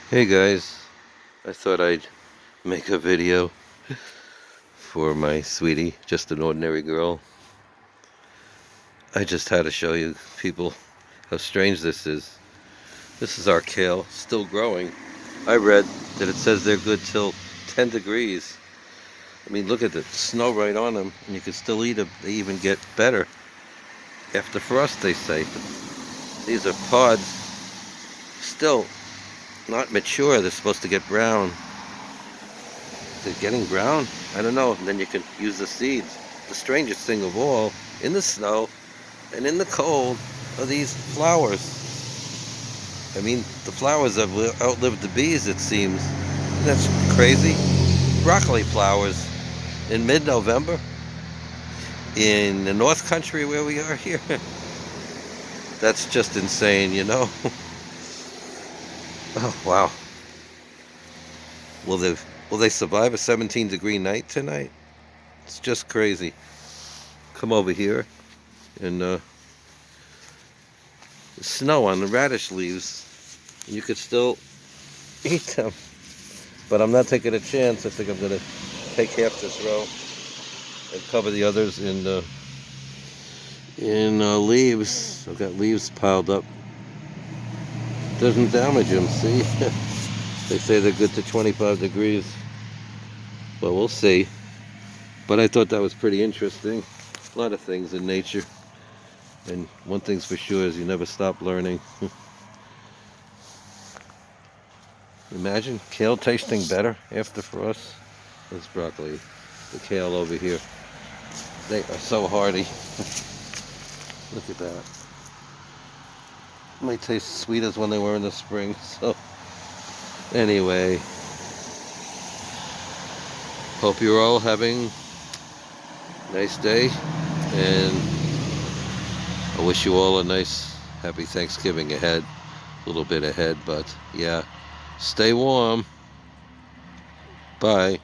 Hey guys, I thought I'd make a video for my sweetie, just an ordinary girl. I just had to show you people how strange this is. This is our kale, still growing. I read that it says they're good till 10 degrees. I mean, look at the snow right on them, and you can still eat them. They even get better after frost, they say. These are pods, still not mature. They're supposed to get brown. They're getting brown? I don't know. And then you can use the seeds. The strangest thing of all, in the snow and in the cold, are these flowers. I mean, the flowers have outlived the bees, it seems. That's crazy. Broccoli flowers in mid-November in the North Country where we are here. That's just insane, you know? Oh, wow. Will they survive a 17-degree night tonight? It's just crazy. Come over here and snow on the radish leaves. You could still eat them, but I'm not taking a chance. I think I'm gonna take half this row and cover the others in leaves. I've got leaves piled up. Doesn't damage them. See, they say they're good to 25 degrees. Well, we'll see. But I thought that was pretty interesting. A lot of things in nature, and one thing's for sure is you never stop learning. Imagine kale tasting better after frost. There's broccoli, the kale over here. They are so hardy. Look at that. Might taste sweet as when they were in the spring. So anyway, hope you're all having a nice day, and I wish you all a nice, happy Thanksgiving ahead. A little bit ahead, but yeah, stay warm. Bye.